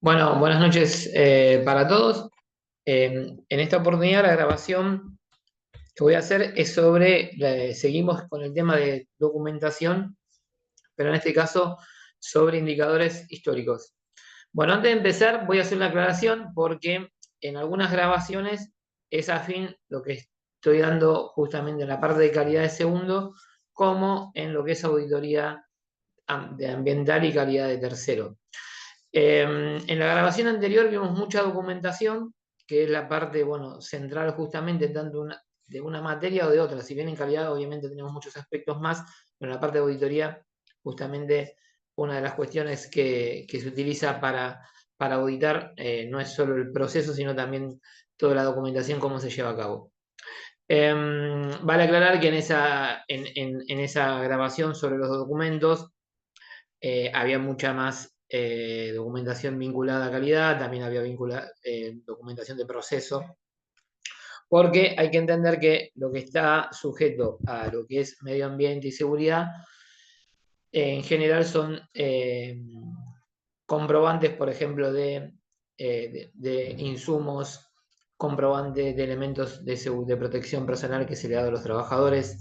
Bueno, buenas noches para todos. En esta oportunidad la grabación que voy a hacer es sobre, seguimos con el tema de documentación, pero en este caso sobre indicadores históricos. Bueno, antes de empezar voy a hacer una aclaración porque en algunas grabaciones es afín lo que estoy dando justamente en la parte de calidad de segundo, como en lo que es auditoría de ambiental y calidad de tercero. En la grabación anterior vimos mucha documentación, que es la parte, bueno, central justamente tanto de una materia o de otra. Si bien en calidad obviamente tenemos muchos aspectos más, pero en la parte de auditoría justamente una de las cuestiones que se utiliza para auditar no es solo el proceso, sino también toda la documentación, cómo se lleva a cabo. Vale aclarar que en esa grabación sobre los documentos había mucha más documentación vinculada a calidad, también había documentación de proceso, porque hay que entender que lo que está sujeto a lo que es medio ambiente y seguridad, en general son comprobantes, por ejemplo, de insumos, comprobantes de elementos de protección personal que se le ha dado a los trabajadores,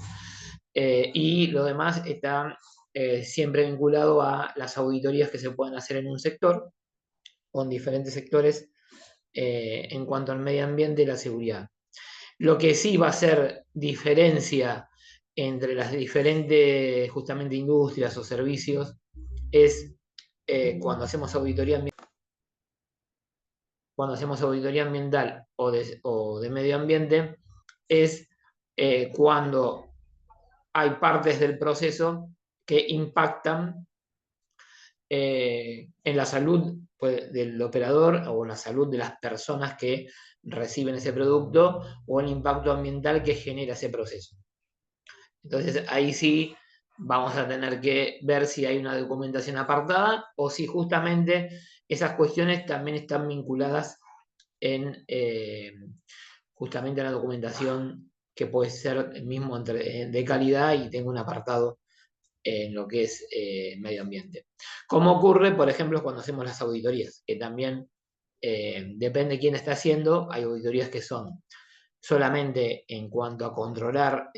y lo demás está siempre vinculado a las auditorías que se pueden hacer en un sector o en diferentes sectores en cuanto al medio ambiente y la seguridad. Lo que sí va a ser diferencia entre las diferentes justamente industrias o servicios es cuando hacemos auditoría ambiental o de medio ambiente, es cuando hay partes del proceso que impactan en la salud, pues, del operador o en la salud de las personas que reciben ese producto o el impacto ambiental que genera ese proceso. Entonces ahí sí vamos a tener que ver si hay una documentación apartada o si justamente esas cuestiones también están vinculadas en justamente la documentación que puede ser el mismo de calidad y tenga un apartado en lo que es medio ambiente. Como ocurre, por ejemplo, cuando hacemos las auditorías, que también depende de quién está haciendo, hay auditorías que son solamente en cuanto a controlar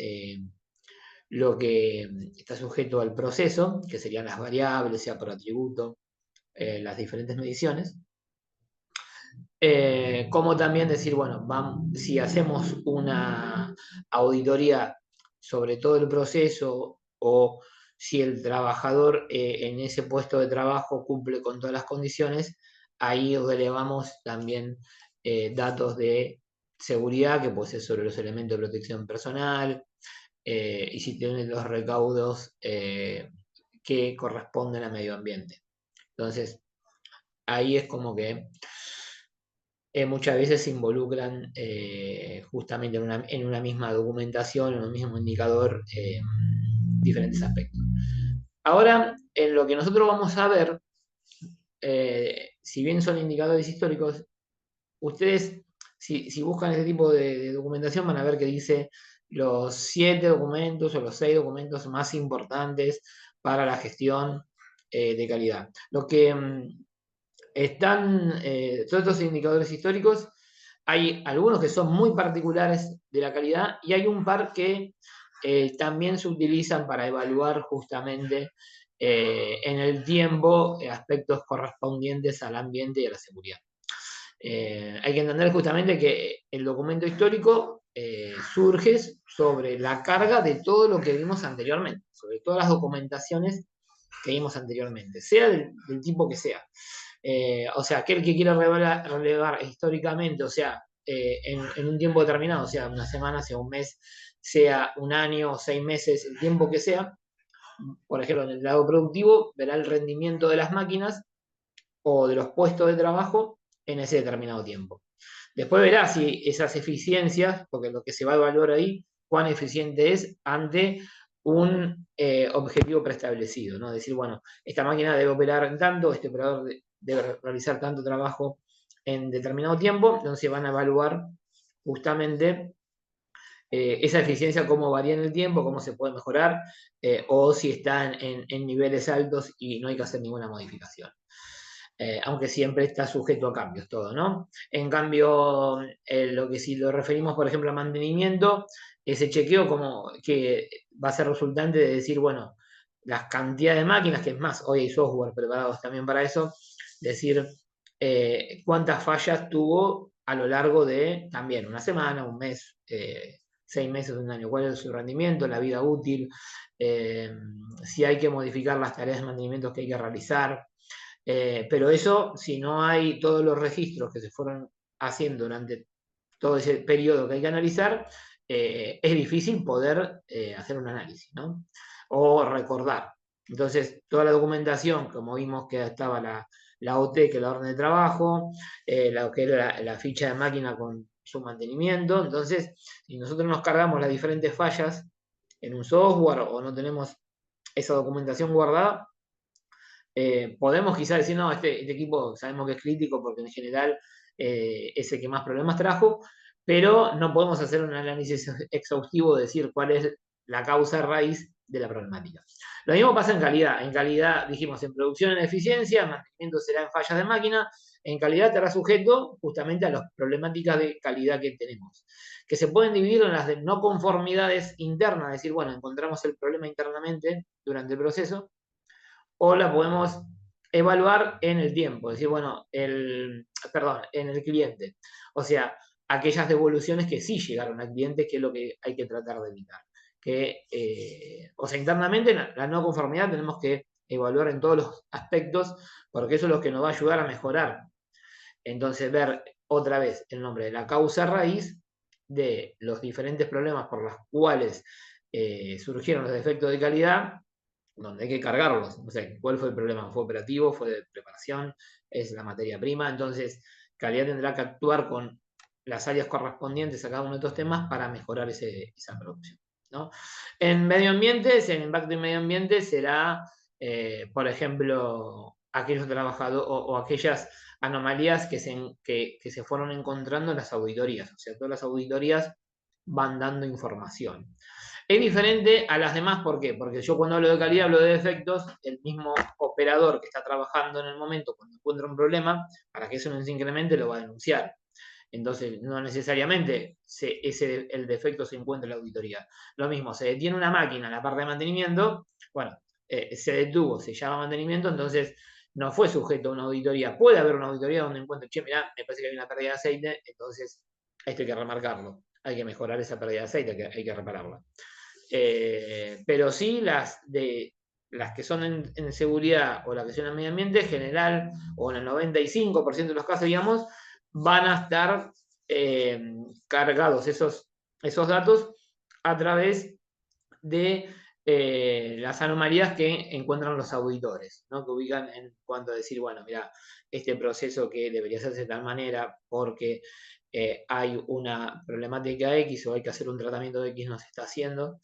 lo que está sujeto al proceso, que serían las variables, sea por atributo, las diferentes mediciones. Como también decir, bueno, si hacemos una auditoría sobre todo el proceso o si el trabajador en ese puesto de trabajo cumple con todas las condiciones, ahí relevamos también datos de seguridad, que puede ser sobre los elementos de protección personal, y si tiene los recaudos que corresponden a medio ambiente. Entonces, ahí es como que muchas veces se involucran justamente en una misma documentación, en un mismo indicador, diferentes aspectos. Ahora, en lo que nosotros vamos a ver, si bien son indicadores históricos, ustedes, si buscan este tipo de documentación, van a ver que dice los 7 documentos o los 6 documentos más importantes para la gestión de calidad. Lo que están todos estos indicadores históricos, hay algunos que son muy particulares de la calidad y hay un par que también se utilizan para evaluar justamente en el tiempo aspectos correspondientes al ambiente y a la seguridad. Hay que entender justamente que el documento histórico surge sobre la carga de todo lo que vimos anteriormente, sobre todas las documentaciones que vimos anteriormente, sea del tipo que sea. O sea, aquel que quiera relevar históricamente, o sea, en un tiempo determinado, sea una semana, sea un mes, sea un año, 6 meses, el tiempo que sea, por ejemplo, en el lado productivo, verá el rendimiento de las máquinas o de los puestos de trabajo en ese determinado tiempo. Después verá si esas eficiencias, porque lo que se va a evaluar ahí, cuán eficiente es ante un objetivo preestablecido, ¿no? Decir, bueno, esta máquina debe operar en tanto, este operador debe realizar tanto trabajo en determinado tiempo, entonces van a evaluar justamente esa eficiencia, cómo varía en el tiempo, cómo se puede mejorar, o si está en niveles altos y no hay que hacer ninguna modificación. Aunque siempre está sujeto a cambios todo, ¿no? En cambio, lo que si lo referimos, por ejemplo, a mantenimiento, ese chequeo como que va a ser resultante de decir, bueno, las cantidades de máquinas, que es más, hoy hay software preparados también para eso, decir cuántas fallas tuvo a lo largo de también una semana, un mes, 6 meses, un año, cuál es su rendimiento, la vida útil, si hay que modificar las tareas de mantenimiento que hay que realizar. Pero eso, si no hay todos los registros que se fueron haciendo durante todo ese periodo que hay que analizar, es difícil poder hacer un análisis, ¿no? O recordar. Entonces, toda la documentación, como vimos que estaba la OT, que es la orden de trabajo, lo que era la ficha de máquina con su mantenimiento. Entonces, si nosotros nos cargamos las diferentes fallas en un software o no tenemos esa documentación guardada, podemos quizás decir, no, este equipo sabemos que es crítico porque en general es el que más problemas trajo, pero no podemos hacer un análisis exhaustivo de decir cuál es la causa raíz de la problemática. Lo mismo pasa en calidad. En calidad, dijimos, en producción, en eficiencia, mantenimiento será en fallas de máquina, en calidad estará sujeto justamente a las problemáticas de calidad que tenemos, que se pueden dividir en las de no conformidades internas, es decir, bueno, encontramos el problema internamente durante el proceso, o la podemos evaluar en el tiempo, es decir, bueno, perdón, en el cliente. O sea, aquellas devoluciones que sí llegaron al cliente, que es lo que hay que tratar de evitar. O sea, internamente la no conformidad tenemos que evaluar en todos los aspectos, porque eso es lo que nos va a ayudar a mejorar. Entonces, ver otra vez el nombre de la causa raíz de los diferentes problemas por los cuales surgieron los defectos de calidad, donde hay que cargarlos. No sé, ¿cuál fue el problema? ¿Fue operativo? ¿Fue de preparación? ¿Es la materia prima? Entonces, calidad tendrá que actuar con las áreas correspondientes a cada uno de estos temas para mejorar esa producción, ¿no? En medio ambiente, el impacto en medio ambiente será, por ejemplo, aquellos trabajadores o aquellas anomalías que se fueron encontrando en las auditorías. O sea, todas las auditorías van dando información. Es diferente a las demás, ¿por qué? Porque yo cuando hablo de calidad hablo de defectos, el mismo operador que está trabajando en el momento, cuando encuentra un problema, para que eso no se incremente, lo va a denunciar. Entonces, no necesariamente el defecto se encuentra en la auditoría. Lo mismo, se detiene una máquina en la parte de mantenimiento, bueno, se detuvo, se llama mantenimiento, entonces no fue sujeto a una auditoría. Puede haber una auditoría donde encuentre, che, mirá, me parece que hay una pérdida de aceite, entonces esto hay que remarcarlo. Hay que mejorar esa pérdida de aceite, hay que repararla. Pero sí las que son en seguridad o las que son en medio ambiente, en general, o en el 95% de los casos, digamos, van a estar cargados esos datos a través de las anomalías que encuentran los auditores, ¿no? Que ubican en cuanto a decir, bueno, mira, este proceso que debería hacerse de tal manera porque hay una problemática X o hay que hacer un tratamiento X no se está haciendo.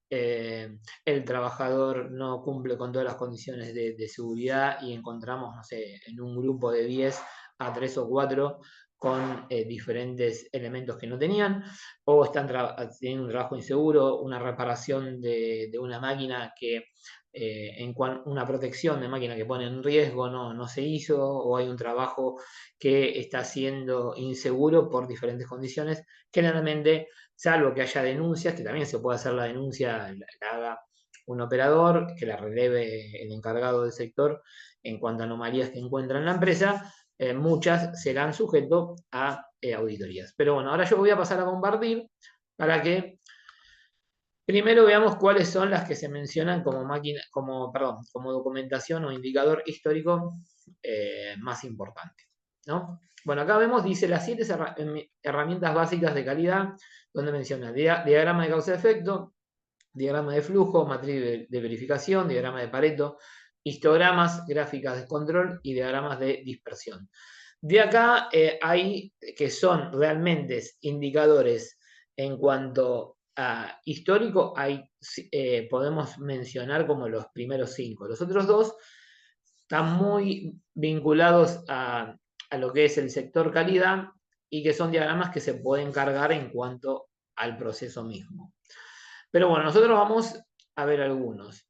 El trabajador no cumple con todas las condiciones de seguridad y encontramos, no sé, en un grupo de 10 a 3 o 4 con diferentes elementos que no tenían, o están teniendo un trabajo inseguro, una reparación de una máquina que una protección de máquina que pone en riesgo no se hizo, o hay un trabajo que está siendo inseguro por diferentes condiciones. Generalmente, salvo que haya denuncias, que también se puede hacer la denuncia, la haga un operador, que la releve el encargado del sector en cuanto a anomalías que encuentra en la empresa, muchas serán sujetos a auditorías. Pero bueno, ahora yo voy a pasar a compartir para que primero veamos cuáles son las que se mencionan como como documentación o indicador histórico más importante, ¿no? Bueno, acá vemos, dice las 7 herramientas básicas de calidad, donde menciona diagrama de causa-efecto, diagrama de flujo, matriz de verificación, diagrama de Pareto, histogramas, gráficas de control y diagramas de dispersión. De acá hay que son realmente indicadores en cuanto a histórico, podemos mencionar como los primeros 5. Los otros 2 están muy vinculados a lo que es el sector calidad y que son diagramas que se pueden cargar en cuanto al proceso mismo. Pero bueno, nosotros vamos a ver algunos.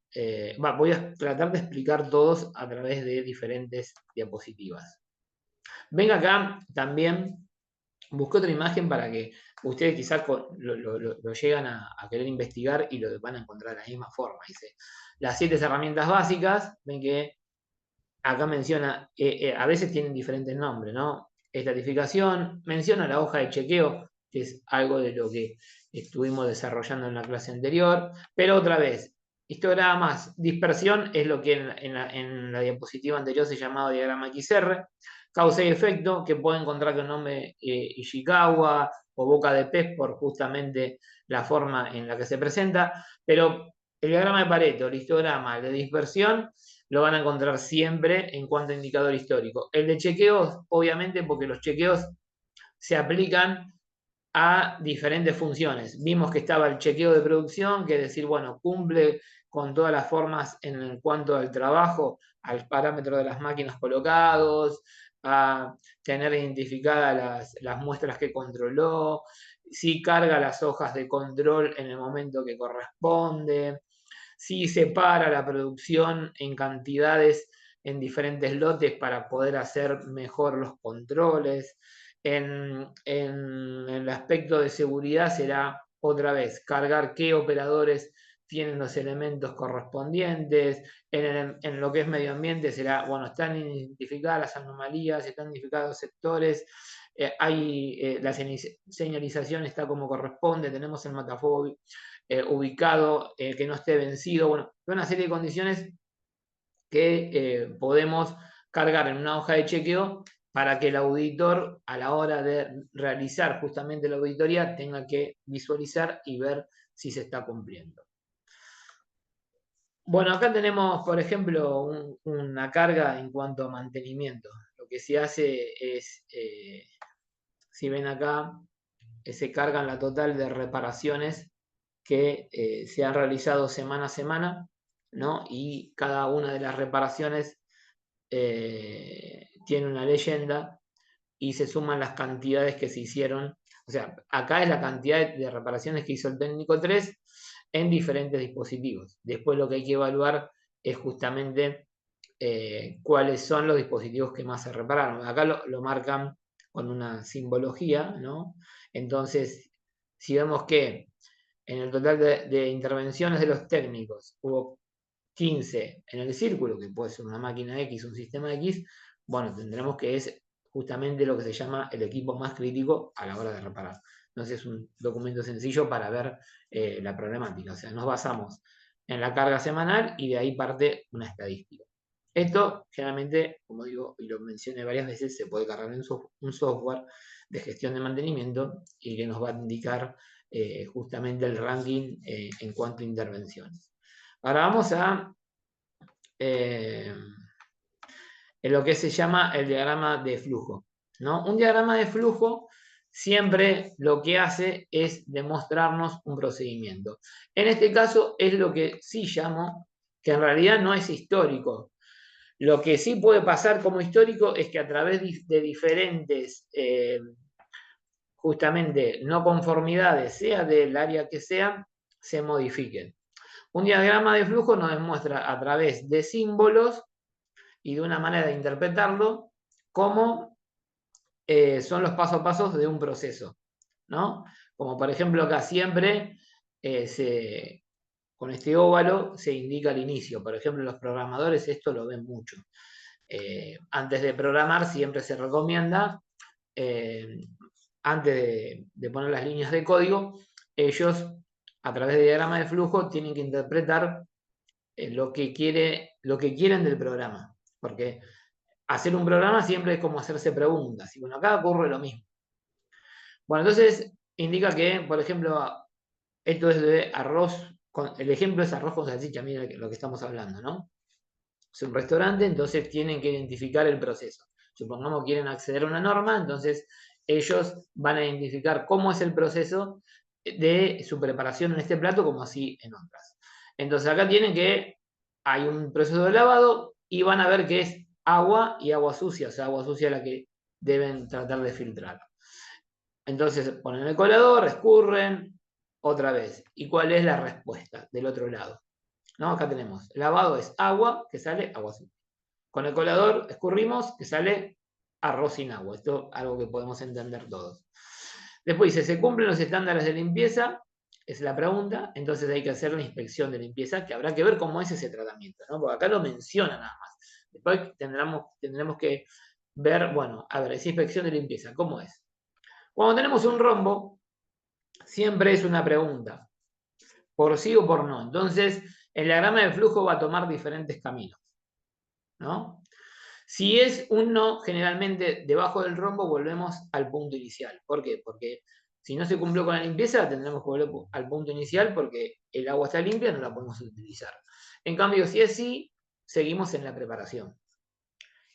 Voy a tratar de explicar todos a través de diferentes diapositivas. Ven acá también, busqué otra imagen para que ustedes quizás lo llegan a querer investigar y lo van a encontrar de la misma forma. Dice, las 7 herramientas básicas, ven que acá menciona, a veces tienen diferentes nombres, ¿no? Estratificación, menciona la hoja de chequeo, que es algo de lo que estuvimos desarrollando en la clase anterior, pero otra vez, histogramas, dispersión es lo que en la diapositiva anterior se llamaba diagrama XR, causa y efecto, que puede encontrar con nombre Ishikawa o boca de pez por justamente la forma en la que se presenta, pero el diagrama de Pareto, el histograma, el de dispersión, lo van a encontrar siempre en cuanto a indicador histórico. El de chequeos, obviamente, porque los chequeos se aplican a diferentes funciones. Vimos que estaba el chequeo de producción, que es decir, bueno, cumple con todas las formas en cuanto al trabajo, al parámetro de las máquinas colocados, a tener identificadas las muestras que controló, si carga las hojas de control en el momento que corresponde, si separa la producción en cantidades en diferentes lotes para poder hacer mejor los controles. En el aspecto de seguridad será otra vez cargar qué operadores tienen los elementos correspondientes. En lo que es medio ambiente será, bueno, están identificadas las anomalías, están identificados los sectores, la señalización está como corresponde, tenemos el matafuego ubicado, que no esté vencido, bueno, una serie de condiciones que podemos cargar en una hoja de chequeo para que el auditor a la hora de realizar justamente la auditoría tenga que visualizar y ver si se está cumpliendo. Bueno, acá tenemos, por ejemplo, una carga en cuanto a mantenimiento. Lo que se hace es, si ven acá, se cargan la total de reparaciones que se han realizado semana a semana, ¿no? Y cada una de las reparaciones tiene una leyenda y se suman las cantidades que se hicieron. O sea, acá es la cantidad de reparaciones que hizo el técnico 3 en diferentes dispositivos. Después lo que hay que evaluar es justamente cuáles son los dispositivos que más se repararon. Acá lo marcan con una simbología, ¿no? Entonces, si vemos que en el total de intervenciones de los técnicos hubo 15 en el círculo, que puede ser una máquina X, un sistema X, bueno, tendremos que es justamente lo que se llama el equipo más crítico a la hora de reparar. Entonces es un documento sencillo para ver la problemática. O sea, nos basamos en la carga semanal y de ahí parte una estadística. Esto generalmente, como digo, y lo mencioné varias veces, se puede cargar en un software de gestión de mantenimiento y que nos va a indicar justamente el ranking en cuanto a intervenciones. Ahora vamos a en lo que se llama el diagrama de flujo, ¿no? Un diagrama de flujo siempre lo que hace es demostrarnos un procedimiento. En este caso es lo que sí llamo, que en realidad no es histórico. Lo que sí puede pasar como histórico es que a través de diferentes justamente no conformidades, sea del área que sea, se modifiquen. Un diagrama de flujo nos demuestra a través de símbolos y de una manera de interpretarlo cómo son los pasos a pasos de un proceso, ¿no? Como por ejemplo acá siempre con este óvalo se indica el inicio. Por ejemplo, los programadores esto lo ven mucho. Antes de programar siempre se recomienda antes de poner las líneas de código, ellos a través de diagrama de flujo tienen que interpretar lo que quieren del programa. Porque hacer un programa siempre es como hacerse preguntas. Y bueno, acá ocurre lo mismo. Bueno, entonces indica que, por ejemplo, esto es de arroz, el ejemplo es arroz con salchicha, mira lo que estamos hablando, ¿no? Es un restaurante, entonces tienen que identificar el proceso. Supongamos que quieren acceder a una norma, entonces ellos van a identificar cómo es el proceso de su preparación en este plato, como así en otras. Entonces acá tienen que hay un proceso de lavado y van a ver que es agua y agua sucia, o sea, agua sucia la que deben tratar de filtrar. Entonces ponen el colador, escurren otra vez. ¿Y cuál es la respuesta del otro lado? ¿No? Acá tenemos, lavado es agua, que sale agua sucia. Con el colador escurrimos, que sale arroz sin agua. Esto es algo que podemos entender todos. Después dice, ¿se cumplen los estándares de limpieza? Es la pregunta. Entonces hay que hacer una inspección de limpieza, que habrá que ver cómo es ese tratamiento, ¿no? Porque acá lo menciona nada más. Después tendremos que ver, bueno, a ver, esa inspección de limpieza, ¿cómo es? Cuando tenemos un rombo, siempre es una pregunta, por sí o por no. Entonces, el diagrama de flujo va a tomar diferentes caminos, ¿no? Si es un no, generalmente debajo del rombo volvemos al punto inicial. ¿Por qué? Porque si no se cumplió con la limpieza, tendremos que volver al punto inicial porque el agua está limpia, no la podemos utilizar. En cambio, si es sí, seguimos en la preparación.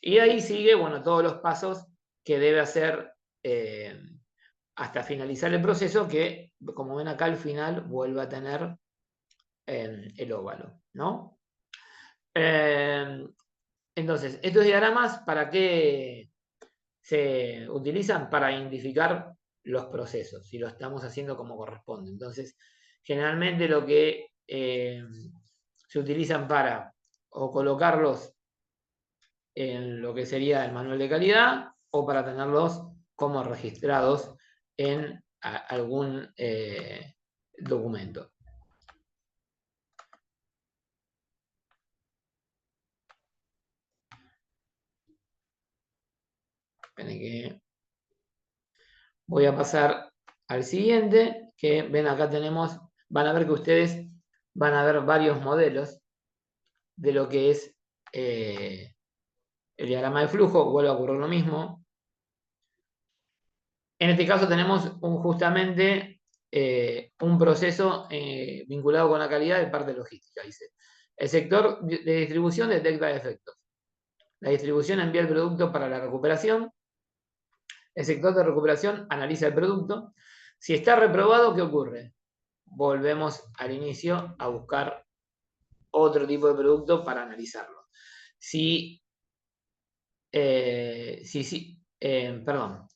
Y ahí sigue, bueno, todos los pasos que debe hacer hasta finalizar el proceso, que como ven acá al final vuelve a tener el óvalo, ¿no? Entonces, estos diagramas, ¿para qué se utilizan? Para identificar los procesos, si lo estamos haciendo como corresponde. Entonces, generalmente lo que se utilizan para o colocarlos en lo que sería el manual de calidad o para tenerlos como registrados en algún documento. Esperen que voy a pasar al siguiente, que ven acá tenemos, van a ver que ustedes van a ver varios modelos de lo que es el diagrama de flujo, vuelve a ocurrir lo mismo. En este caso tenemos justamente un proceso vinculado con la calidad de parte logística, dice. El sector de distribución detecta defectos. La distribución envía el producto para la recuperación. El sector de recuperación analiza el producto. Si está reprobado, ¿qué ocurre? Volvemos al inicio a buscar otro tipo de producto para analizarlo. Perdón,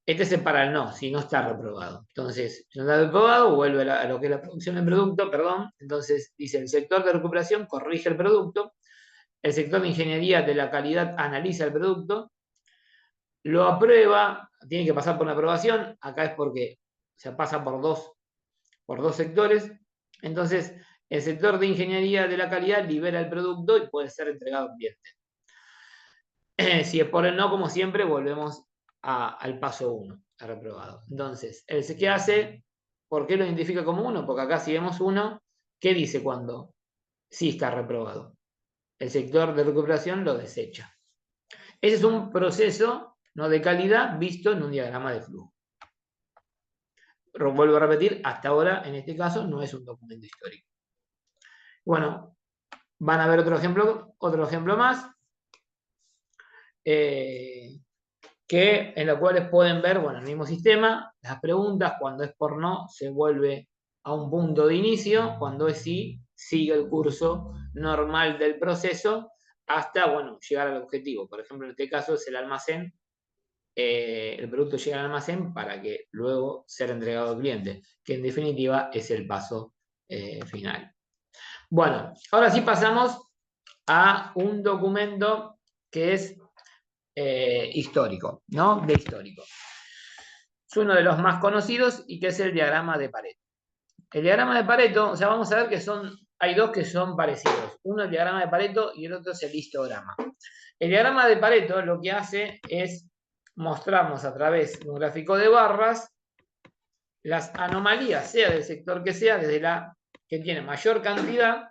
este es para el no, si no está reprobado. Entonces, si no está reprobado, vuelve a lo que es la producción del producto, perdón. Entonces, dice, el sector de recuperación corrige el producto, el sector de ingeniería de la calidad analiza el producto, lo aprueba, tiene que pasar por una aprobación, acá es porque se pasa por dos sectores. Entonces, el sector de ingeniería de la calidad libera el producto y puede ser entregado al cliente. Si es por el no, como siempre, volvemos al paso 1, a reprobado. Entonces, ¿qué hace? ¿Por qué lo identifica como 1? Porque acá si vemos 1, ¿qué dice cuando sí está reprobado? El sector de recuperación lo desecha. Ese es un proceso no de calidad visto en un diagrama de flujo. Vuelvo a repetir, hasta ahora, en este caso, no es un documento histórico. Bueno, van a ver otro ejemplo más. En los cuales pueden ver, bueno, el mismo sistema, las preguntas, cuando es por no, se vuelve a un punto de inicio, cuando es sí, sigue el curso normal del proceso hasta, bueno, llegar al objetivo. Por ejemplo, en este caso es el almacén, el producto llega al almacén para que luego sea entregado al cliente, que en definitiva es el paso final. Bueno, ahora sí pasamos a un documento que es histórico, ¿no? De histórico. Es uno de los más conocidos y que es el diagrama de Pareto. El diagrama de Pareto, o sea, vamos a ver que hay dos que son parecidos. Uno es el diagrama de Pareto y el otro es el histograma. El diagrama de Pareto lo que hace es mostrarnos a través de un gráfico de barras las anomalías, sea del sector que sea, desde la que tiene mayor cantidad,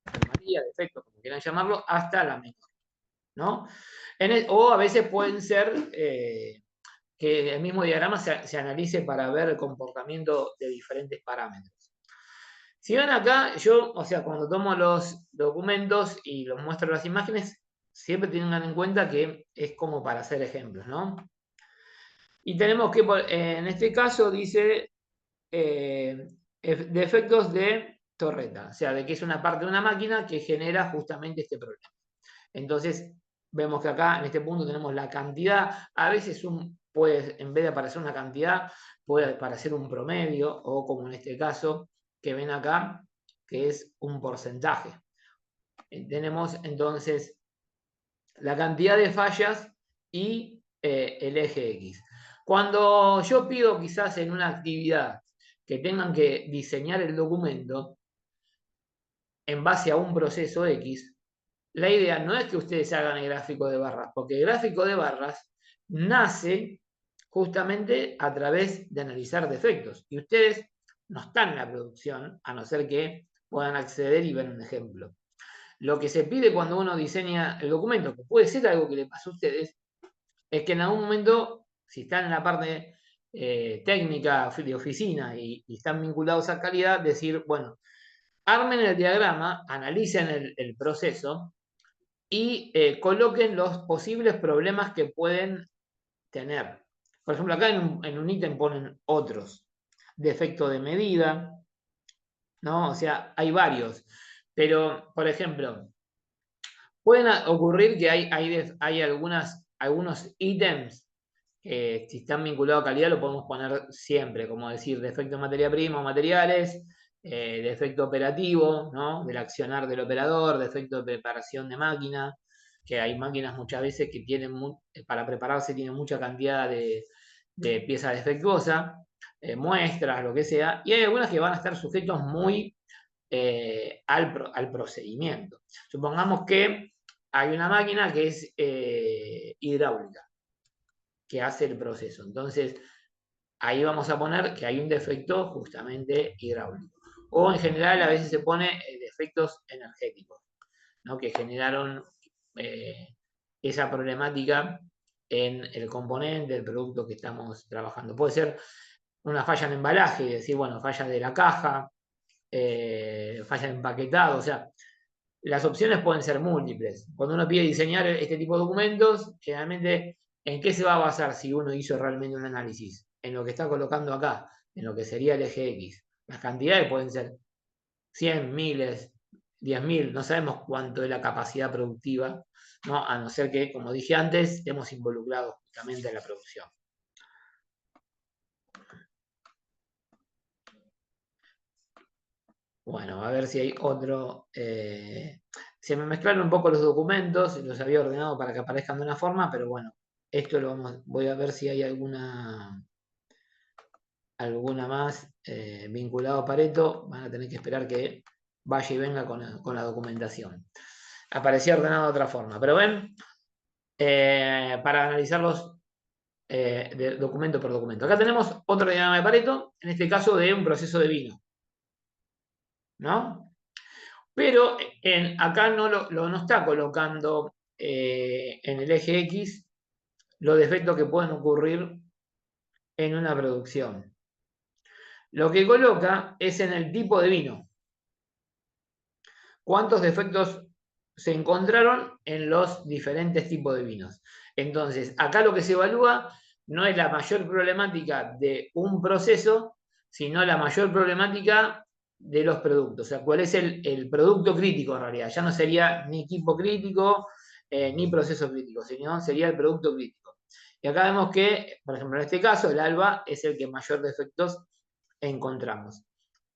anomalía, defecto, como quieran llamarlo, hasta la menor, ¿no? O a veces pueden ser que el mismo diagrama se analice para ver el comportamiento de diferentes parámetros. Si ven acá, yo, o sea, cuando tomo los documentos y los muestro las imágenes, siempre tengan en cuenta que es como para hacer ejemplos, ¿no? Y tenemos que, en este caso, dice defectos de torreta, o sea, de que es una parte de una máquina que genera justamente este problema. Entonces, vemos que acá en este punto tenemos la cantidad, a veces puede, en vez de aparecer una cantidad, puede aparecer un promedio, o como en este caso, que ven acá, que es un porcentaje. Tenemos entonces la cantidad de fallas y el eje X. Cuando yo pido quizás en una actividad que tengan que diseñar el documento en base a un proceso X, la idea no es que ustedes hagan el gráfico de barras, porque el gráfico de barras nace justamente a través de analizar defectos. Y ustedes no están en la producción, a no ser que puedan acceder y ver un ejemplo. Lo que se pide cuando uno diseña el documento, que puede ser algo que le pasó a ustedes, es que en algún momento, si están en la parte técnica de oficina y están vinculados a calidad, decir, bueno, armen el diagrama, analicen el proceso y coloquen los posibles problemas que pueden tener. Por ejemplo, acá en un ítem ponen otros. Defecto de medida, ¿no? O sea, hay varios. Pero, por ejemplo, pueden ocurrir que hay algunos ítems que si están vinculados a calidad lo podemos poner siempre, como decir defecto de materia prima o materiales, defecto operativo, ¿no? Del accionar del operador, defecto de preparación de máquina, que hay máquinas muchas veces que tienen, para prepararse tienen mucha cantidad de piezas defectuosas, muestras, lo que sea, y hay algunas que van a estar sujetos muy al procedimiento. Supongamos que hay una máquina que es hidráulica, que hace el proceso. Entonces, ahí vamos a poner que hay un defecto justamente hidráulico. O en general a veces se pone defectos energéticos, ¿no? Que generaron eh, esa problemática en el componente, el producto que estamos trabajando. Puede ser una falla en embalaje, es decir, bueno, falla de la caja, falla de empaquetado, o sea, las opciones pueden ser múltiples. Cuando uno pide diseñar este tipo de documentos, generalmente, ¿en qué se va a basar si uno hizo realmente un análisis? En lo que está colocando acá, en lo que sería el eje X. Las cantidades pueden ser 100, miles, 10.000, no sabemos cuánto es la capacidad productiva, ¿no? A no ser que, como dije antes, estemos involucrados justamente en la producción. Bueno, a ver si hay otro. Se me mezclaron un poco los documentos, los había ordenado para que aparezcan de una forma, pero bueno, esto voy a ver si hay alguna más vinculado a Pareto. Van a tener que esperar que vaya y venga con la documentación. Aparecía ordenado de otra forma, pero ven, para analizarlos de documento por documento. Acá tenemos otro diagrama de Pareto, en este caso de un proceso de vino, ¿no? Pero acá no está colocando en el eje X los defectos que pueden ocurrir en una producción. Lo que coloca es en el tipo de vino. ¿Cuántos defectos se encontraron en los diferentes tipos de vinos? Entonces, acá lo que se evalúa no es la mayor problemática de un proceso, sino la mayor problemática de los productos. O sea, cuál es el producto crítico en realidad. Ya no sería ni equipo crítico ni proceso crítico, sino sería el producto crítico. Y acá vemos que, por ejemplo, en este caso, el ALBA es el que mayor defectos encontramos.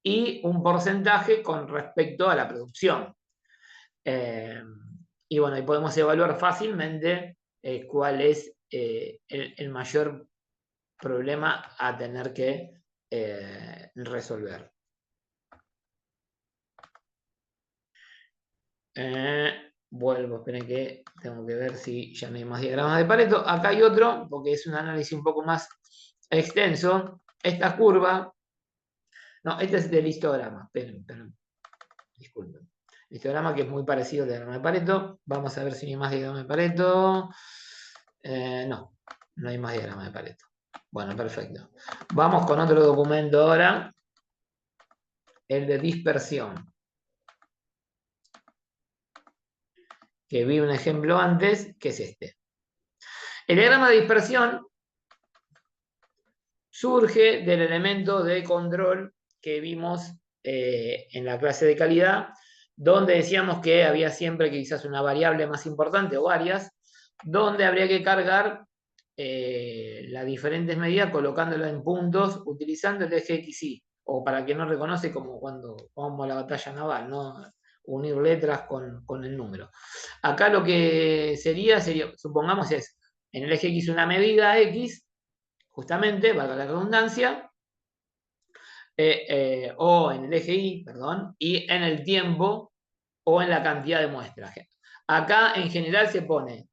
Y un porcentaje con respecto a la producción. Y bueno, y podemos evaluar fácilmente cuál es el mayor problema a tener que resolver. Vuelvo, esperen que tengo que ver si ya no hay más diagramas de Pareto. Acá hay otro, porque es un análisis un poco más extenso. Esta curva, no, este es del histograma. Esperen, disculpen. El histograma que es muy parecido al diagrama de Pareto. Vamos a ver si hay más diagrama de Pareto. No hay más diagrama de Pareto. Bueno, perfecto. Vamos con otro documento ahora, el de dispersión. que vi un ejemplo antes, que es este. El diagrama de dispersión surge del elemento de control que vimos en la clase de calidad, donde decíamos que había siempre quizás una variable más importante o varias, donde habría que cargar las diferentes medidas colocándolas en puntos utilizando el eje XY, o para quien no reconoce, como cuando vamos a la batalla naval, ¿no? Unir letras con el número. Acá lo que sería, supongamos es, en el eje X una medida X, justamente, valga la redundancia, o en el eje Y, perdón, y en el tiempo o en la cantidad de muestras. Acá en general se pone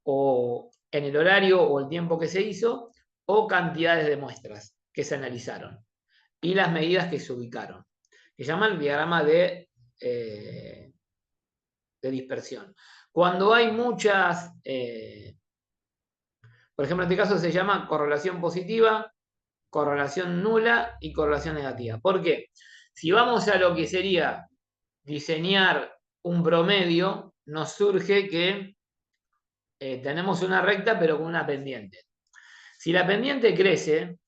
o en el horario o el tiempo que se hizo, o cantidades de muestras que se analizaron y las medidas que se ubicaron, que se llama el diagrama de dispersión. Cuando hay muchas, por ejemplo, en este caso se llama correlación positiva, correlación nula y correlación negativa. ¿Por qué? Si vamos a lo que sería diseñar un promedio, nos surge que tenemos una recta pero con una pendiente. Si la pendiente crece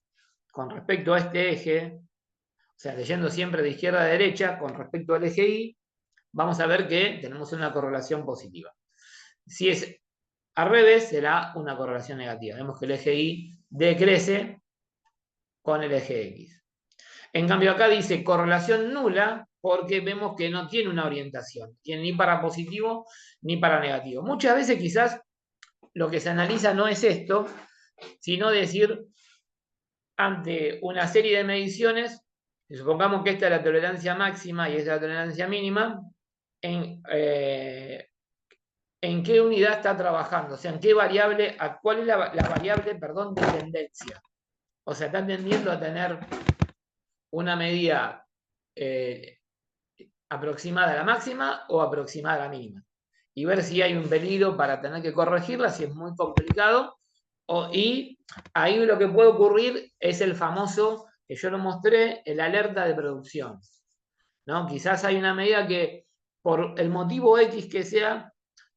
con respecto a este eje, o sea, leyendo siempre de izquierda a derecha con respecto al eje Y, vamos a ver que tenemos una correlación positiva. Si es al revés, será una correlación negativa. Vemos que el eje Y decrece con el eje X. En cambio acá dice correlación nula porque vemos que no tiene una orientación, tiene ni para positivo ni para negativo. Muchas veces quizás lo que se analiza no es esto, sino decir ante una serie de mediciones, supongamos que esta es la tolerancia máxima y esta es la tolerancia mínima, en qué unidad está trabajando, o sea, en qué variable, cuál es la variable, perdón, de tendencia. O sea, está tendiendo a tener una medida aproximada a la máxima o aproximada a la mínima. Y ver si hay un peligro para tener que corregirla, si es muy complicado. Y ahí lo que puede ocurrir es el famoso, que yo lo mostré, el alerta de producción. ¿No? Quizás hay una medida que por el motivo X que sea,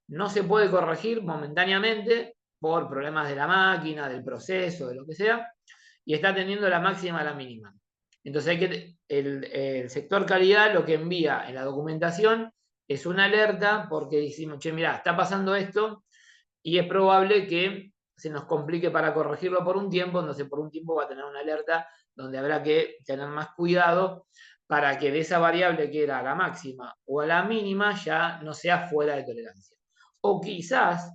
no se puede corregir momentáneamente por problemas de la máquina, del proceso, de lo que sea, y está teniendo la máxima a la mínima. Entonces el sector calidad lo que envía en la documentación es una alerta porque decimos, che, mirá, está pasando esto y es probable que se nos complique para corregirlo por un tiempo, entonces por un tiempo va a tener una alerta donde habrá que tener más cuidado para que de esa variable que era a la máxima o a la mínima ya no sea fuera de tolerancia. O quizás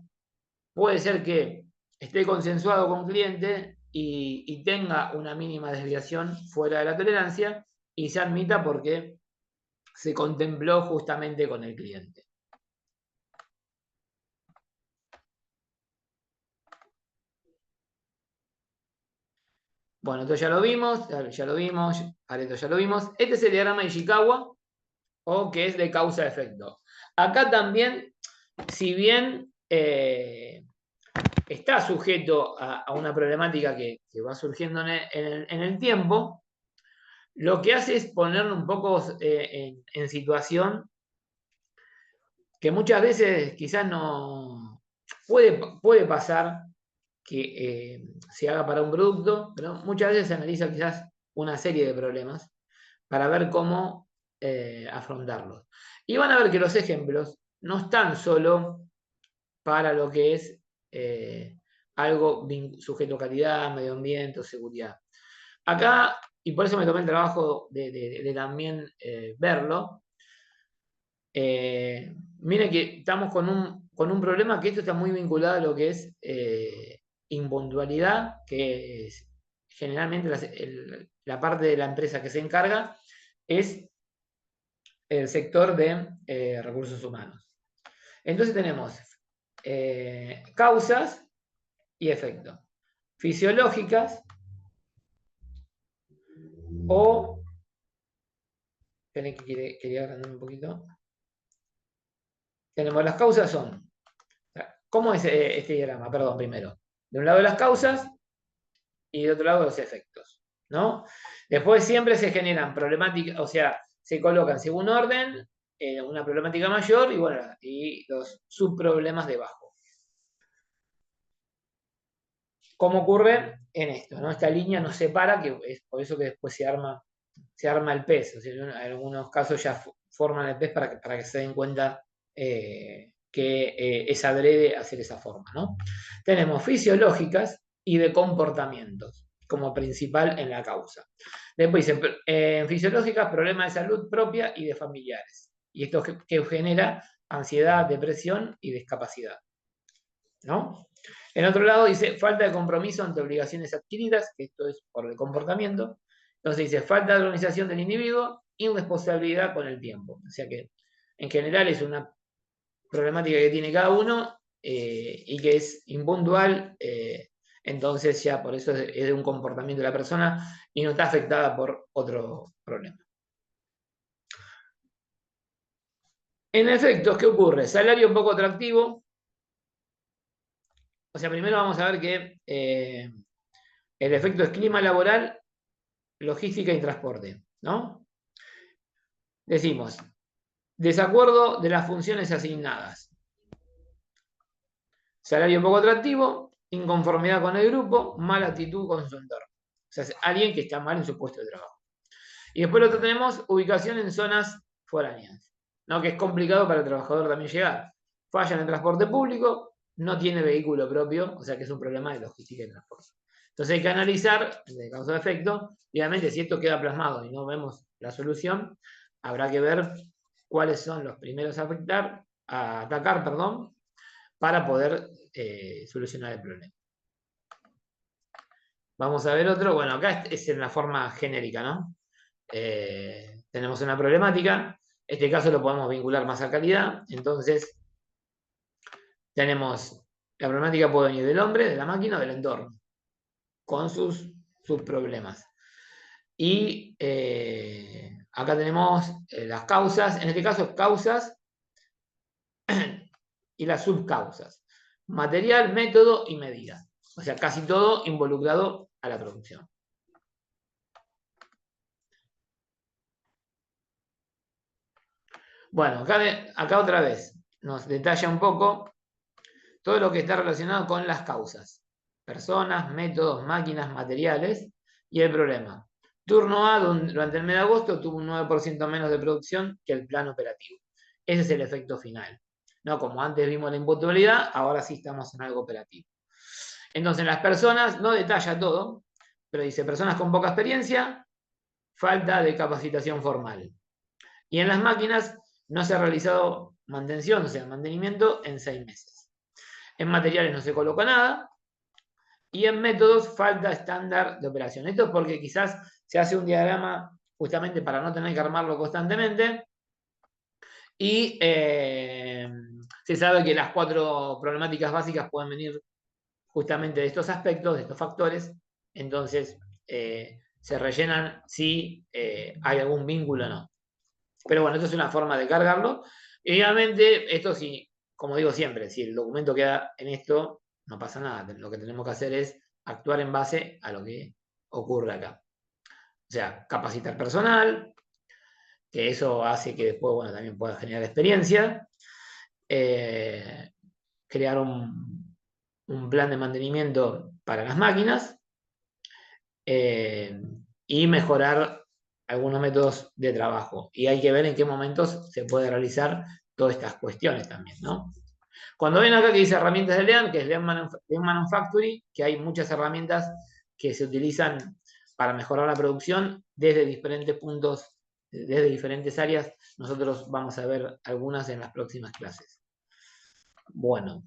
puede ser que esté consensuado con cliente y tenga una mínima desviación fuera de la tolerancia y se admita porque se contempló justamente con el cliente. Bueno, esto ya lo vimos, Pareto ya lo vimos. Este es el diagrama de Ishikawa, o que es de causa-efecto. Acá también, si bien está sujeto a una problemática que va surgiendo en el tiempo, lo que hace es ponerlo un poco en situación que muchas veces quizás no puede pasar que se haga para un producto, pero muchas veces se analiza quizás una serie de problemas para ver cómo afrontarlos. Y van a ver que los ejemplos no están solo para lo que es algo sujeto a calidad, medio ambiente o seguridad. Acá, y por eso me tomé el trabajo de también verlo, miren que estamos con un problema que esto está muy vinculado a lo que es impuntualidad, que es, generalmente la parte de la empresa que se encarga es el sector de recursos humanos. Entonces tenemos causas y efectos fisiológicas o... Esperen que quería agrandar un poquito. Tenemos las causas son... ¿Cómo es este diagrama? Perdón, primero. De un lado las causas y de otro lado los efectos, ¿no? Después siempre se generan problemáticas, o sea, se colocan según orden una problemática mayor y, bueno, y los subproblemas debajo. ¿Cómo ocurre en esto? ¿No? Esta línea nos separa, que es por eso que después se arma el pez. O sea, en algunos casos ya forman el pez para que se den cuenta que es adrede hacer esa forma, ¿no? Tenemos fisiológicas y de comportamientos como principal en la causa. Después dice, en fisiológicas, problemas de salud propia y de familiares. Y esto que genera ansiedad, depresión y discapacidad, ¿no? En otro lado dice falta de compromiso ante obligaciones adquiridas, que esto es por el comportamiento. Entonces dice falta de organización del individuo y irresponsabilidad con el tiempo. O sea que en general es una problemática que tiene cada uno y que es impuntual, entonces ya por eso es de un comportamiento de la persona y no está afectada por otro problema. En efectos, ¿qué ocurre? Salario poco atractivo. O sea, primero vamos a ver que el efecto es clima laboral, logística y transporte, ¿no? Decimos, desacuerdo de las funciones asignadas. Salario poco atractivo, inconformidad con el grupo, mala actitud con su entorno. O sea, es alguien que está mal en su puesto de trabajo. Y después lo otro tenemos ubicación en zonas foráneas, ¿no? Que es complicado para el trabajador también llegar. Falla en el transporte público, no tiene vehículo propio, o sea que es un problema de logística y transporte. Entonces hay que analizar de causa-efecto. Obviamente, si esto queda plasmado y no vemos la solución, habrá que ver cuáles son los primeros a atacar, para poder solucionar el problema. Vamos a ver otro. Bueno, acá es en la forma genérica, ¿no? Tenemos una problemática. Este caso lo podemos vincular más a calidad. Entonces, tenemos la problemática puede venir del hombre, de la máquina o del entorno, con sus problemas. Y acá tenemos las causas, en este caso causas y las subcausas. Material, método y medida. O sea, casi todo involucrado a la producción. Bueno, acá otra vez nos detalla un poco todo lo que está relacionado con las causas. Personas, métodos, máquinas, materiales y el problema. Turno A durante el mes de agosto tuvo un 9% menos de producción que el plan operativo. Ese es el efecto final. No, como antes vimos la impuntualidad, ahora sí estamos en algo operativo. Entonces, las personas, no detalla todo, pero dice personas con poca experiencia, falta de capacitación formal. Y en las máquinas no se ha realizado mantención, o sea, mantenimiento en 6 meses. En materiales no se coloca nada. Y en métodos falta estándar de operación. Esto es porque quizás se hace un diagrama justamente para no tener que armarlo constantemente. Y se sabe que las 4 problemáticas básicas pueden venir justamente de estos aspectos, de estos factores. Entonces, se rellenan si hay algún vínculo o no. Pero bueno, esto es una forma de cargarlo. Y obviamente, esto sí, como digo siempre, si el documento queda en esto, no pasa nada. Lo que tenemos que hacer es actuar en base a lo que ocurre acá. O sea, capacitar personal, que eso hace que después, bueno, también pueda generar experiencia. Crear un plan de mantenimiento para las máquinas y mejorar algunos métodos de trabajo. Y hay que ver en qué momentos se puede realizar todas estas cuestiones también, ¿no? Cuando ven acá que dice herramientas de Lean, que es Lean Manufacturing, que hay muchas herramientas que se utilizan para mejorar la producción desde diferentes puntos, desde diferentes áreas. Nosotros vamos a ver algunas en las próximas clases. Bueno,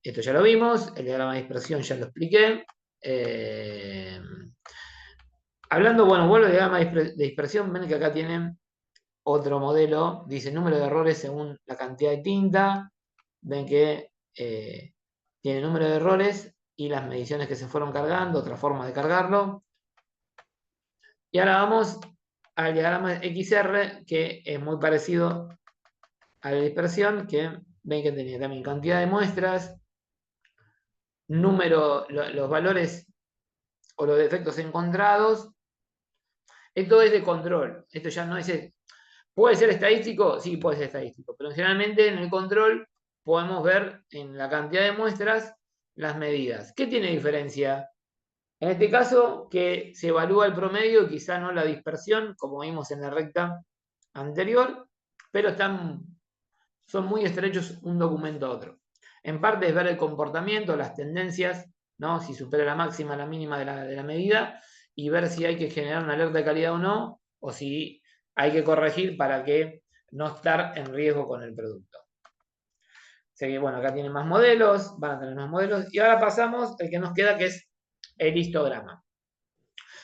esto ya lo vimos, el diagrama de dispersión ya lo expliqué. Hablando, bueno, vuelvo al diagrama de dispersión, ven que acá tienen otro modelo, dice número de errores según la cantidad de tinta, ven que tiene número de errores y las mediciones que se fueron cargando, otra forma de cargarlo. Y ahora vamos al diagrama XR, que es muy parecido a la dispersión, que ven que tenía también cantidad de muestras, los valores o los defectos encontrados. Esto es de control, esto ya no es ¿Puede ser estadístico? Sí, puede ser estadístico, pero generalmente en el control podemos ver en la cantidad de muestras las medidas. ¿Qué tiene diferencia? En este caso, que se evalúa el promedio y quizá no la dispersión, como vimos en la recta anterior, pero son muy estrechos un documento a otro. En parte es ver el comportamiento, las tendencias, ¿no? Si supera la máxima, la mínima de la medida, y ver si hay que generar una alerta de calidad o no, o si hay que corregir para que no estar en riesgo con el producto. Así que bueno, acá tienen más modelos, van a tener más modelos, y ahora pasamos el que nos queda, que es el histograma.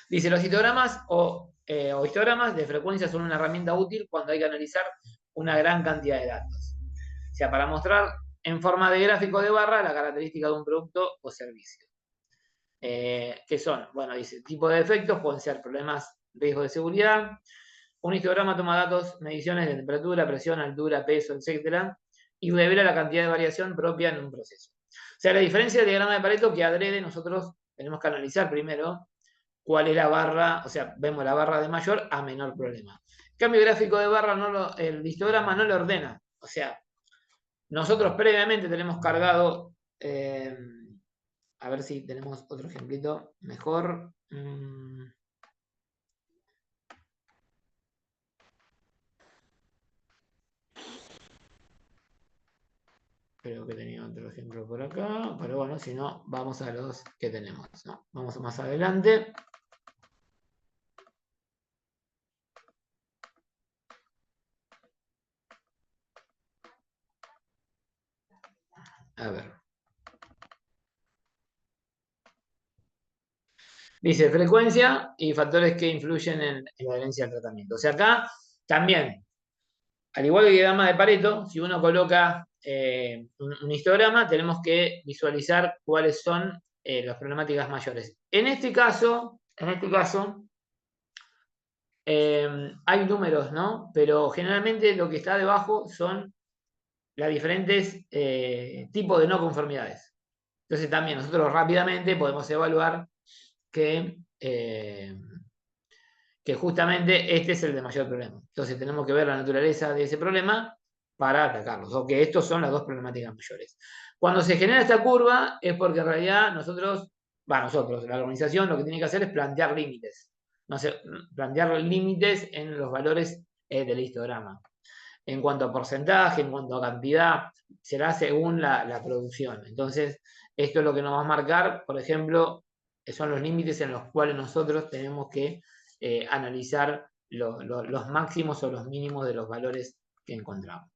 Dice, los histogramas o histogramas de frecuencia son una herramienta útil cuando hay que analizar una gran cantidad de datos. O sea, para mostrar en forma de gráfico de barra la característica de un producto o servicio. ¿Qué son? Bueno, dice, tipo de efectos pueden ser problemas, riesgo de seguridad. Un histograma toma datos, mediciones de temperatura, presión, altura, peso, etc. Y revela la cantidad de variación propia en un proceso. O sea, la diferencia del diagrama de Pareto que adrede nosotros tenemos que analizar primero cuál es la barra, o sea, vemos la barra de mayor a menor problema. Cambio gráfico de barra, el histograma no lo ordena. O sea, nosotros previamente tenemos cargado, a ver si tenemos otro ejemplito mejor. Creo que tenía otro ejemplo por acá, pero bueno, si no, vamos a los que tenemos, ¿no? Vamos más adelante. A ver. Dice frecuencia y factores que influyen en la adherencia al tratamiento. O sea, acá también, al igual que el diagrama de Pareto, si uno coloca un histograma, tenemos que visualizar cuáles son las problemáticas mayores. En este caso, hay números, ¿no? Pero generalmente lo que está debajo son las diferentes tipos de no conformidades. Entonces también nosotros rápidamente podemos evaluar que justamente este es el de mayor problema. Entonces tenemos que ver la naturaleza de ese problema para atacarlos, o que estos son las dos problemáticas mayores. Cuando se genera esta curva es porque en realidad la organización lo que tiene que hacer es plantear límites. No sé, plantear límites en los valores del histograma. En cuanto a porcentaje, en cuanto a cantidad, será según la producción. Entonces, esto es lo que nos va a marcar, por ejemplo, son los límites en los cuales nosotros tenemos que analizar los máximos o los mínimos de los valores que encontramos.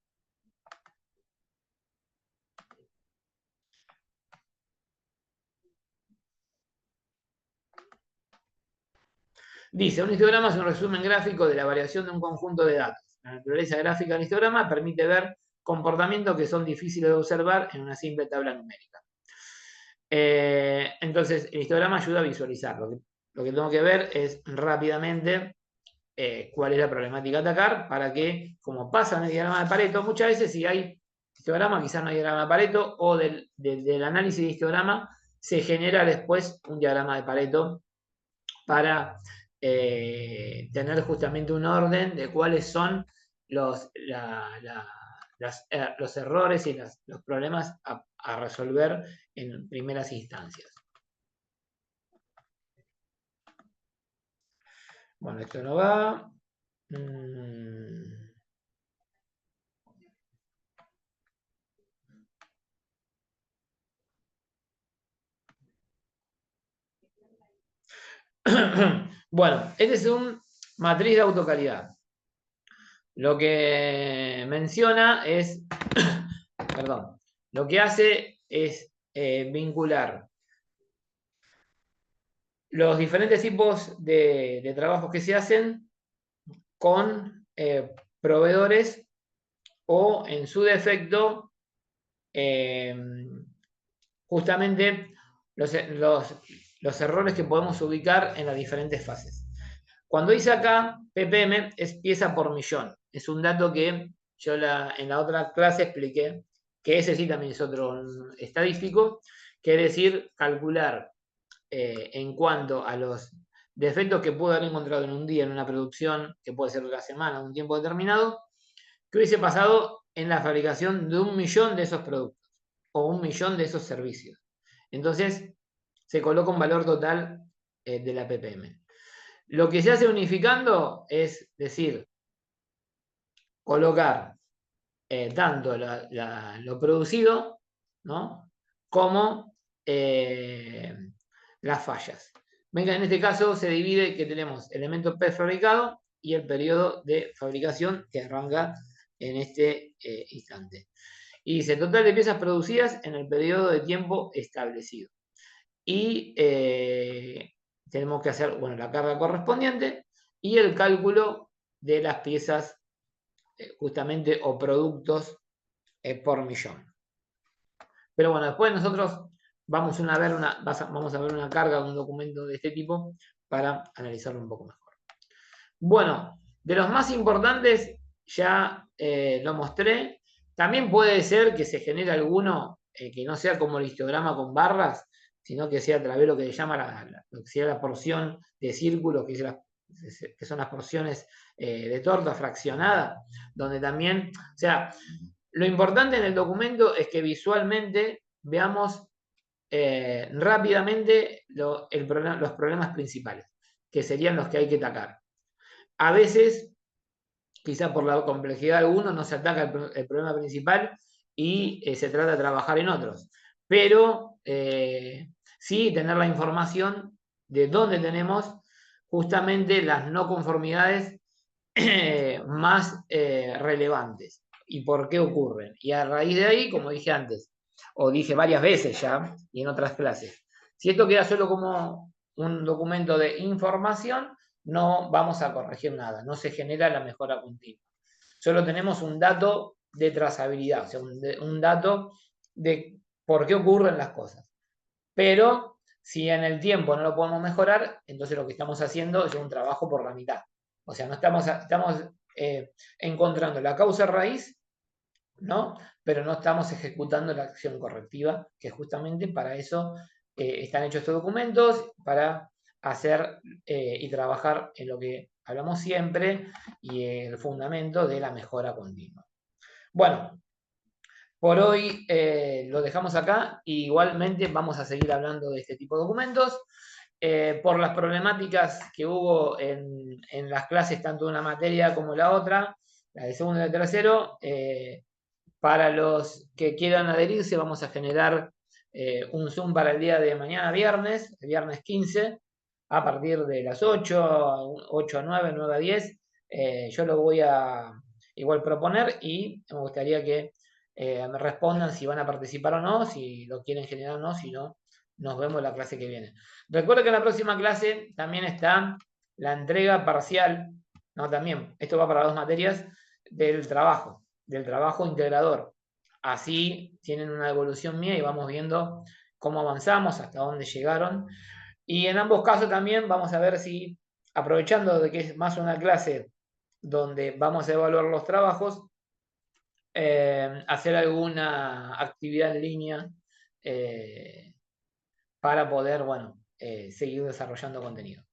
Dice, un histograma es un resumen gráfico de la variación de un conjunto de datos. La naturaleza gráfica del histograma permite ver comportamientos que son difíciles de observar en una simple tabla numérica. Entonces, el histograma ayuda a visualizar. Lo que tengo que ver es rápidamente cuál es la problemática a atacar para que, como pasa en el diagrama de Pareto, muchas veces si hay histograma, quizás no hay diagrama de Pareto, o del análisis de histograma se genera después un diagrama de Pareto para tener justamente un orden de cuáles son los errores y los problemas a resolver en primeras instancias. Bueno, esto no va. Bueno, este es un matriz de autocalidad. Lo que menciona es, perdón, lo que hace es vincular los diferentes tipos de trabajos que se hacen con proveedores o, en su defecto, justamente los errores que podemos ubicar en las diferentes fases. Cuando dice acá ppm es pieza por millón. Es un dato que yo en la otra clase expliqué, que ese sí también es otro estadístico, que es decir, calcular en cuanto a los defectos que pudo haber encontrado en un día, en una producción, que puede ser de la semana, un tiempo determinado, que hubiese pasado en la fabricación de 1.000.000 de esos productos o 1.000.000 de esos servicios. Entonces, se coloca un valor total de la ppm. Lo que se hace unificando es decir, colocar tanto lo producido, ¿no? como las fallas. Venga, en este caso se divide que tenemos elemento prefabricado y el periodo de fabricación que arranca en este instante. Y dice total de piezas producidas en el periodo de tiempo establecido. Y tenemos que hacer, bueno, la carga correspondiente y el cálculo de las piezas justamente o productos por millón. Pero bueno, después nosotros vamos a ver una carga de un documento de este tipo para analizarlo un poco mejor. Bueno, de los más importantes ya lo mostré. También puede ser que se genere alguno que no sea como el histograma con barras, sino que sea a través de lo que se llama lo que sea la porción de círculos, que son las porciones de torta fraccionada, donde también, o sea, lo importante en el documento es que visualmente veamos rápidamente los problemas principales, que serían los que hay que atacar. A veces, quizá por la complejidad de algunos, no se ataca el problema principal y se trata de trabajar en otros. Pero sí tener la información de dónde tenemos justamente las no conformidades más relevantes y por qué ocurren. Y a raíz de ahí, como dije antes, o dije varias veces ya y en otras clases, si esto queda solo como un documento de información, no vamos a corregir nada, no se genera la mejora continua. Solo tenemos un dato de trazabilidad, o sea, un dato de por qué ocurren las cosas. Pero si en el tiempo no lo podemos mejorar, entonces lo que estamos haciendo es un trabajo por la mitad. O sea, no estamos encontrando la causa raíz, ¿no? Pero no estamos ejecutando la acción correctiva, que justamente para eso están hechos estos documentos, para hacer y trabajar en lo que hablamos siempre y el fundamento de la mejora continua. Bueno, por hoy lo dejamos acá y igualmente vamos a seguir hablando de este tipo de documentos. Por las problemáticas que hubo en las clases, tanto de una materia como la otra, la de segundo y de tercero, para los que quieran adherirse vamos a generar un Zoom para el día de mañana viernes, el viernes 15, a partir de las 8 a 9, 9 a 10. Yo lo voy a igual proponer y me gustaría que me respondan si van a participar o no, si lo quieren generar o no, si no, nos vemos la clase que viene. Recuerda que en la próxima clase también está la entrega parcial, no también, esto va para 2 materias del trabajo integrador. Así tienen una evolución mía y vamos viendo cómo avanzamos, hasta dónde llegaron. Y en ambos casos también vamos a ver si, aprovechando de que es más una clase donde vamos a evaluar los trabajos, hacer alguna actividad en línea para poder, bueno, seguir desarrollando contenido.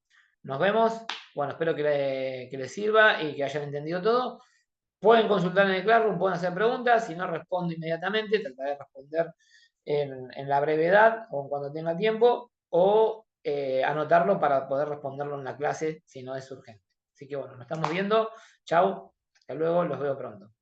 Nos vemos. Bueno, espero que les sirva y que hayan entendido todo. Pueden consultar en el Classroom, pueden hacer preguntas. Si no respondo inmediatamente, trataré de responder en la brevedad o cuando tenga tiempo, o anotarlo para poder responderlo en la clase si no es urgente. Así que bueno, nos estamos viendo. Chau, hasta luego, los veo pronto.